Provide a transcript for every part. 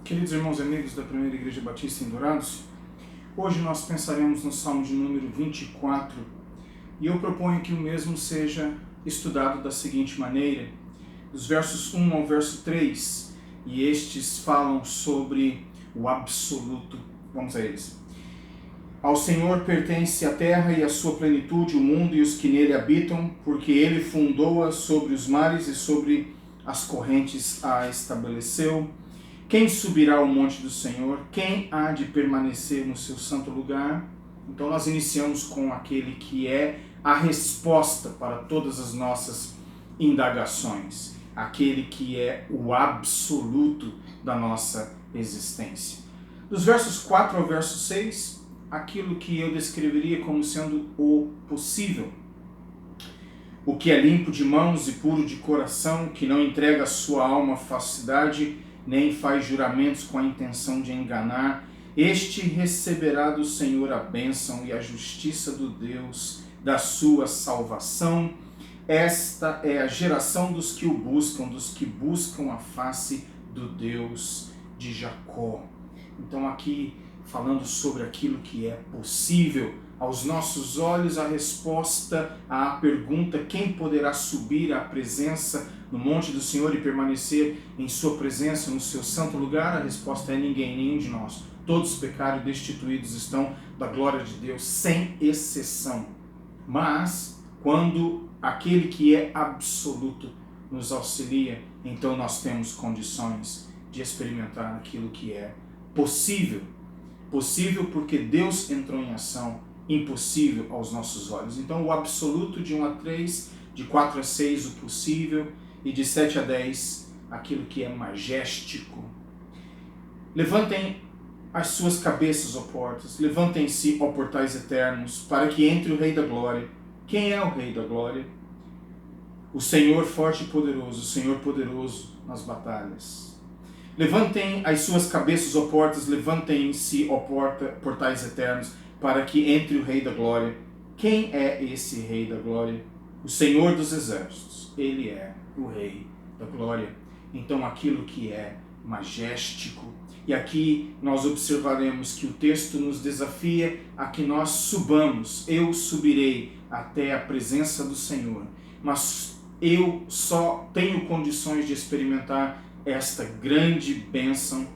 Queridos irmãos e amigos da Primeira Igreja Batista em Dourados, hoje nós pensaremos no Salmo de número 24 e eu proponho que o mesmo seja estudado da seguinte maneira, dos versos 1 ao verso 3, e estes falam sobre o absoluto. Vamos a eles. Ao Senhor pertence a terra e a sua plenitude, o mundo e os que nele habitam, porque ele fundou-a sobre os mares e sobre as correntes a estabeleceu. Quem subirá ao monte do Senhor? Quem há de permanecer no seu santo lugar? Então nós iniciamos com aquele que é a resposta para todas as nossas indagações. Aquele que é o absoluto da nossa existência. Dos versos 4 ao verso 6, aquilo que eu descreveria como sendo o possível. O que é limpo de mãos e puro de coração, que não entrega a sua alma à falsidade, nem faz juramentos com a intenção de enganar, este receberá do Senhor a bênção e a justiça do Deus da sua salvação. Esta é a geração dos que o buscam, dos que buscam a face do Deus de Jacó. Então aqui falando sobre aquilo que é possível, aos nossos olhos a resposta à pergunta quem poderá subir à presença no monte do Senhor e permanecer em sua presença, no seu santo lugar, a resposta é ninguém, nenhum de nós. Todos pecaram e destituídos estão da glória de Deus, sem exceção. Mas, quando aquele que é absoluto nos auxilia, então nós temos condições de experimentar aquilo que é possível. Possível porque Deus entrou em ação, impossível aos nossos olhos. Então o absoluto de 1 a 3, de 4 a 6 o possível, e de 7 a 10 aquilo que é majestico. Levantem as suas cabeças, ó portas, levantem-se, ó portais eternos, para que entre o Rei da Glória. Quem é o Rei da Glória? O Senhor forte e poderoso, o Senhor poderoso nas batalhas. Levantem as suas cabeças, ó portas, levantem-se, ó portais eternos, para que entre o Rei da Glória. Quem é esse Rei da Glória? O Senhor dos Exércitos. Ele é o Rei da Glória. Então aquilo que é majestico. E aqui nós observaremos que o texto nos desafia a que nós subamos. Eu subirei até a presença do Senhor. Mas eu só tenho condições de experimentar esta grande bênção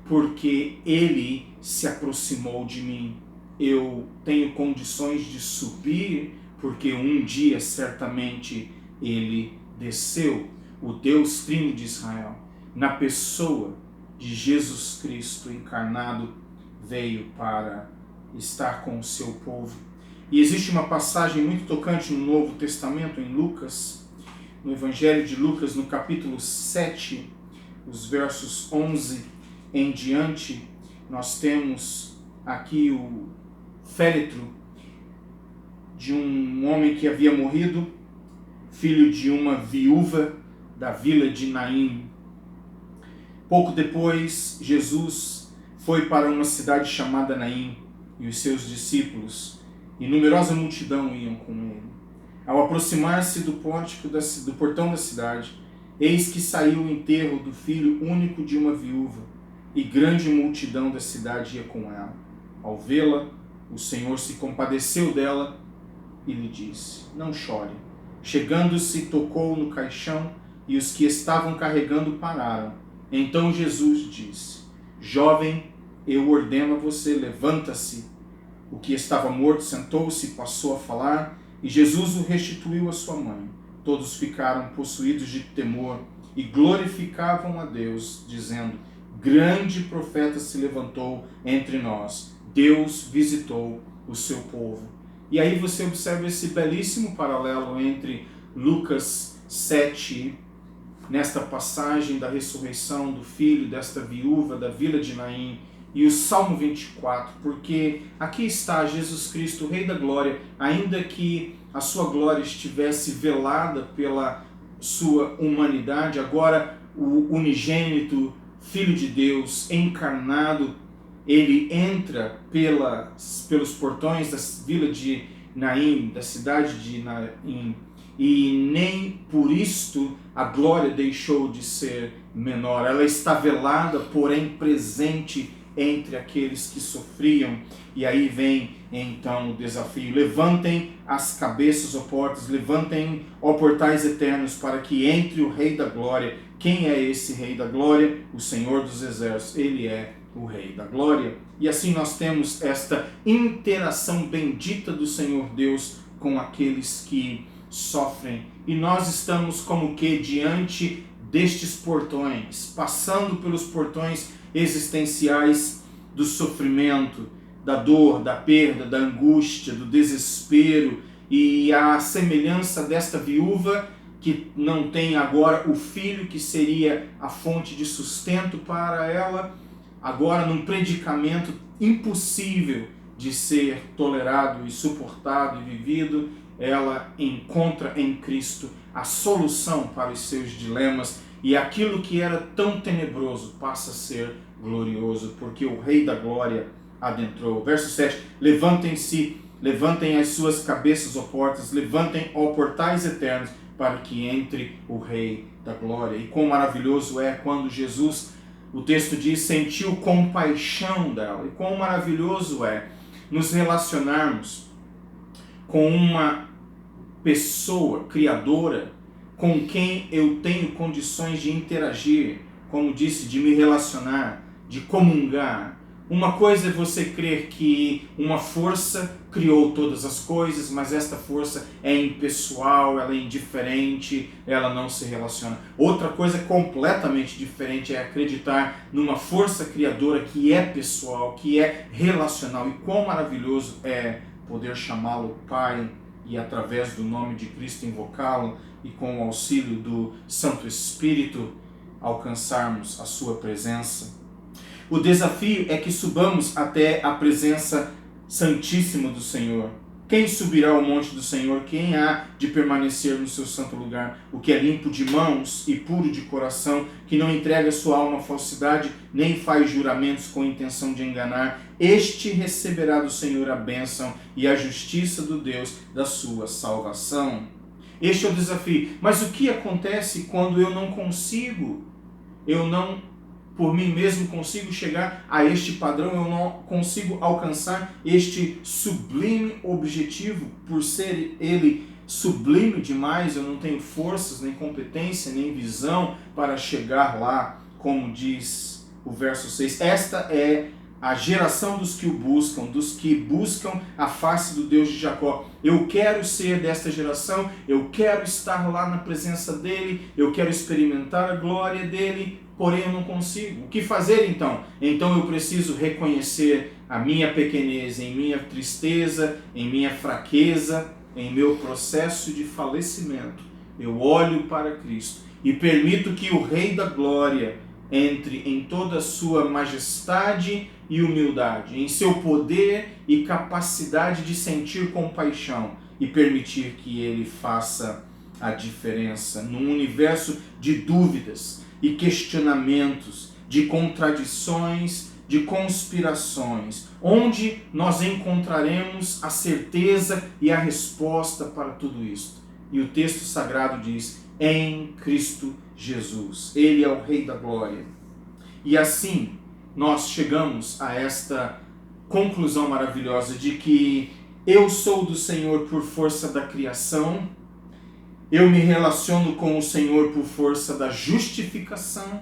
porque Ele se aproximou de mim. Eu tenho condições de subir porque um dia certamente Ele desceu, o Deus Trino de Israel, na pessoa de Jesus Cristo encarnado, veio para estar com o seu povo. E existe uma passagem muito tocante no Novo Testamento, em Lucas, no Evangelho de Lucas, no capítulo 7, os versos 11 em diante, nós temos aqui o féretro de um homem que havia morrido, filho de uma viúva da vila de Naim. Pouco depois, Jesus foi para uma cidade chamada Naim e os seus discípulos, e numerosa multidão iam com ele. Ao aproximar-se do pórtico do portão da cidade, eis que saiu o enterro do filho único de uma viúva, e grande multidão da cidade ia com ela. Ao vê-la, o Senhor se compadeceu dela e lhe disse: não chore. Chegando-se, tocou no caixão, e os que estavam carregando pararam. Então Jesus disse: jovem, eu ordeno a você, levanta-se. O que estava morto sentou-se e passou a falar, e Jesus o restituiu à sua mãe. Todos ficaram possuídos de temor e glorificavam a Deus, dizendo: grande profeta se levantou entre nós. Deus visitou o seu povo. E aí você observa esse belíssimo paralelo entre Lucas 7, nesta passagem da ressurreição do filho desta viúva da vila de Naim, e o Salmo 24, porque aqui está Jesus Cristo, o Rei da Glória, ainda que a sua glória estivesse velada pela sua humanidade, agora o unigênito Filho de Deus encarnado, ele entra pelos portões da vila de Naim, da cidade de Naim, e nem por isto a glória deixou de ser menor. Ela está velada, porém presente entre aqueles que sofriam. E aí vem então o desafio: levantem as cabeças, ó portas, levantem, ó portais eternos, para que entre o Rei da Glória. Quem é esse Rei da Glória? O Senhor dos Exércitos. Ele é o Rei da Glória. E assim nós temos esta interação bendita do Senhor Deus com aqueles que sofrem. E nós estamos como que diante destes portões, passando pelos portões existenciais do sofrimento, da dor, da perda, da angústia, do desespero, e a semelhança desta viúva que não tem agora o filho que seria a fonte de sustento para ela, agora num predicamento impossível de ser tolerado e suportado e vivido, ela encontra em Cristo a solução para os seus dilemas, e aquilo que era tão tenebroso passa a ser glorioso, porque o Rei da Glória adentrou. Verso 7, levantem-se, levantem as suas cabeças, ó portas, levantem, ó portais eternos, para que entre o Rei da Glória. E quão maravilhoso é quando Jesus, o texto diz, sentiu compaixão dela. E quão maravilhoso é nos relacionarmos com uma pessoa criadora com quem eu tenho condições de interagir, como disse, de me relacionar, de comungar. Uma coisa é você crer que uma força criou todas as coisas, mas esta força é impessoal, ela é indiferente, ela não se relaciona. Outra coisa completamente diferente é acreditar numa força criadora que é pessoal, que é relacional. E quão maravilhoso é poder chamá-lo Pai e através do nome de Cristo invocá-lo e com o auxílio do Santo Espírito alcançarmos a sua presença. O desafio é que subamos até a presença santíssima do Senhor. Quem subirá ao monte do Senhor? Quem há de permanecer no seu santo lugar? O que é limpo de mãos e puro de coração, que não entrega sua alma à falsidade, nem faz juramentos com intenção de enganar, este receberá do Senhor a bênção e a justiça do Deus da sua salvação. Este é o desafio. Mas o que acontece quando eu não consigo? Eu não, por mim mesmo, consigo chegar a este padrão, eu não consigo alcançar este sublime objetivo, por ser ele sublime demais, eu não tenho forças, nem competência, nem visão para chegar lá, como diz o verso 6. Esta é a geração dos que o buscam, dos que buscam a face do Deus de Jacó. Eu quero ser desta geração, eu quero estar lá na presença dele, eu quero experimentar a glória dele, porém eu não consigo. O que fazer então? Então eu preciso reconhecer a minha pequenez, em minha tristeza, em minha fraqueza, em meu processo de falecimento. Eu olho para Cristo e permito que o Rei da Glória entre em toda a sua majestade e humildade, em seu poder e capacidade de sentir compaixão, e permitir que ele faça a diferença num universo de dúvidas e questionamentos, de contradições, de conspirações, onde nós encontraremos a certeza e a resposta para tudo isto. E o texto sagrado diz: em Cristo Jesus. Ele é o Rei da Glória. E assim nós chegamos a esta conclusão maravilhosa de que eu sou do Senhor por força da criação, eu me relaciono com o Senhor por força da justificação,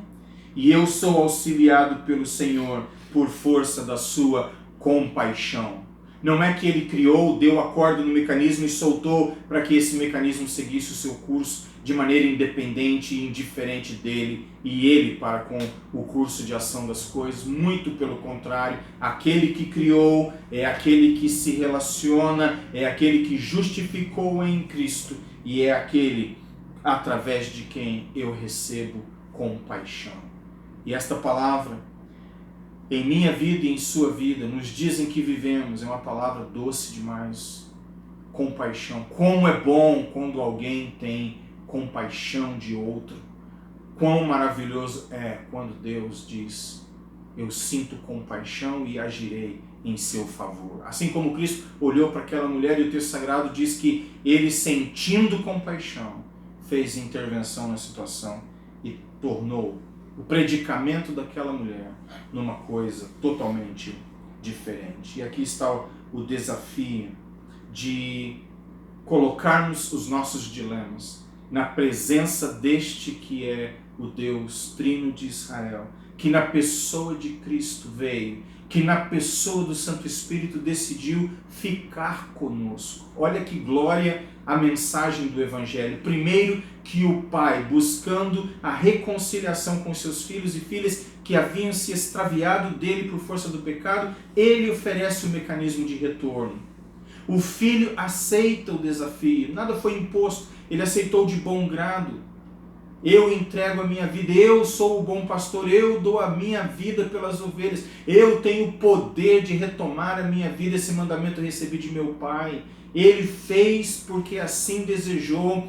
e eu sou auxiliado pelo Senhor por força da sua compaixão. Não é que ele criou, deu a corda no mecanismo e soltou para que esse mecanismo seguisse o seu curso de maneira independente e indiferente dele e ele para com o curso de ação das coisas. Muito pelo contrário, aquele que criou é aquele que se relaciona, é aquele que justificou em Cristo e é aquele através de quem eu recebo compaixão. E esta palavra, em minha vida e em sua vida, nos dias em que vivemos, é uma palavra doce demais. Compaixão. Como é bom quando alguém tem compaixão de outro. Quão maravilhoso é quando Deus diz: eu sinto compaixão e agirei em seu favor. Assim como Cristo olhou para aquela mulher e o texto sagrado diz que ele, sentindo compaixão, fez intervenção na situação e tornou o predicamento daquela mulher numa coisa totalmente diferente. E aqui está o desafio de colocarmos os nossos dilemas na presença deste que é o Deus Trino de Israel, que na pessoa de Cristo veio, que na pessoa do Santo Espírito decidiu ficar conosco. Olha que glória a mensagem do Evangelho. Primeiro, que o Pai, buscando a reconciliação com seus filhos e filhas que haviam se extraviado dele por força do pecado, ele oferece o mecanismo de retorno. O Filho aceita o desafio, nada foi imposto, ele aceitou de bom grado. Eu entrego a minha vida, eu sou o bom pastor, eu dou a minha vida pelas ovelhas, eu tenho o poder de retomar a minha vida, esse mandamento eu recebi de meu Pai. Ele fez porque assim desejou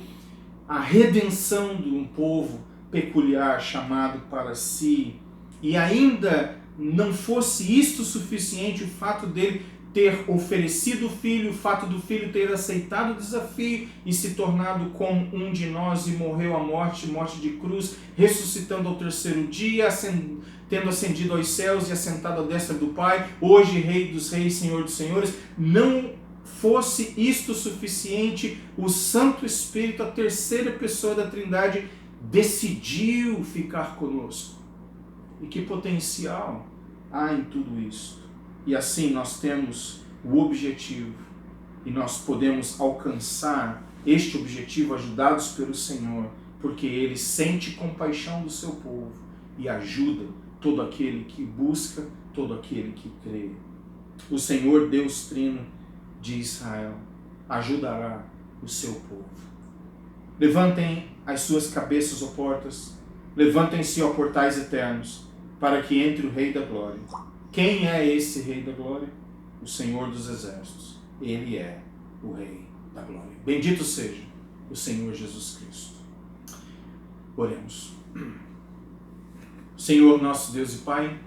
a redenção de um povo peculiar chamado para si. E ainda não fosse isto suficiente, o fato dele ter oferecido o Filho, o fato do Filho ter aceitado o desafio e se tornado como um de nós e morreu a morte de cruz, ressuscitando ao terceiro dia, tendo ascendido aos céus e assentado à destra do Pai, hoje Rei dos Reis, Senhor dos Senhores. Não fosse isto suficiente, o Santo Espírito, a terceira pessoa da Trindade, decidiu ficar conosco. E que potencial há em tudo isso? E assim nós temos o objetivo e nós podemos alcançar este objetivo ajudados pelo Senhor, porque Ele sente compaixão do seu povo e ajuda todo aquele que busca, todo aquele que crê. O Senhor Deus Trino de Israel ajudará o seu povo. Levantem as suas cabeças, ó portas, levantem-se, ó portais eternos, para que entre o Rei da Glória. Quem é esse Rei da Glória? O Senhor dos Exércitos. Ele é o Rei da Glória. Bendito seja o Senhor Jesus Cristo. Oremos. Senhor, nosso Deus e Pai,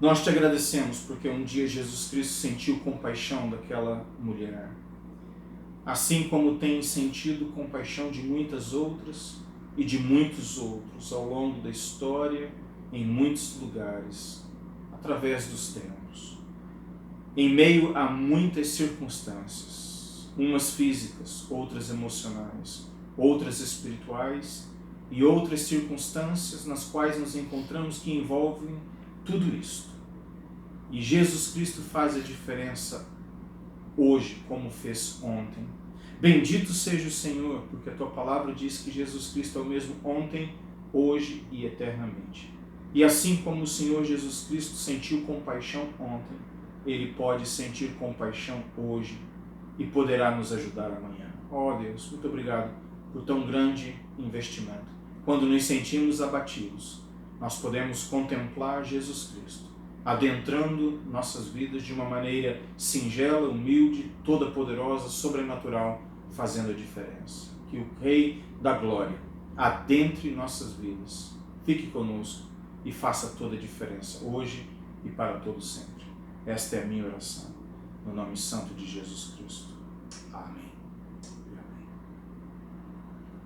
nós te agradecemos porque um dia Jesus Cristo sentiu compaixão daquela mulher, assim como tem sentido compaixão de muitas outras e de muitos outros ao longo da história, em muitos lugares, através dos tempos, em meio a muitas circunstâncias, umas físicas, outras emocionais, outras espirituais e outras circunstâncias nas quais nos encontramos que envolvem tudo isto. E Jesus Cristo faz a diferença hoje, como fez ontem. Bendito seja o Senhor, porque a tua palavra diz que Jesus Cristo é o mesmo ontem, hoje e eternamente. E assim como o Senhor Jesus Cristo sentiu compaixão ontem, Ele pode sentir compaixão hoje e poderá nos ajudar amanhã. Ó Deus, muito obrigado por tão grande investimento. Quando nos sentimos abatidos, nós podemos contemplar Jesus Cristo, adentrando nossas vidas de uma maneira singela, humilde, toda poderosa, sobrenatural, fazendo a diferença. Que o Rei da Glória adentre nossas vidas, fique conosco e faça toda a diferença, hoje e para todo sempre. Esta é a minha oração, no nome santo de Jesus Cristo. Amém.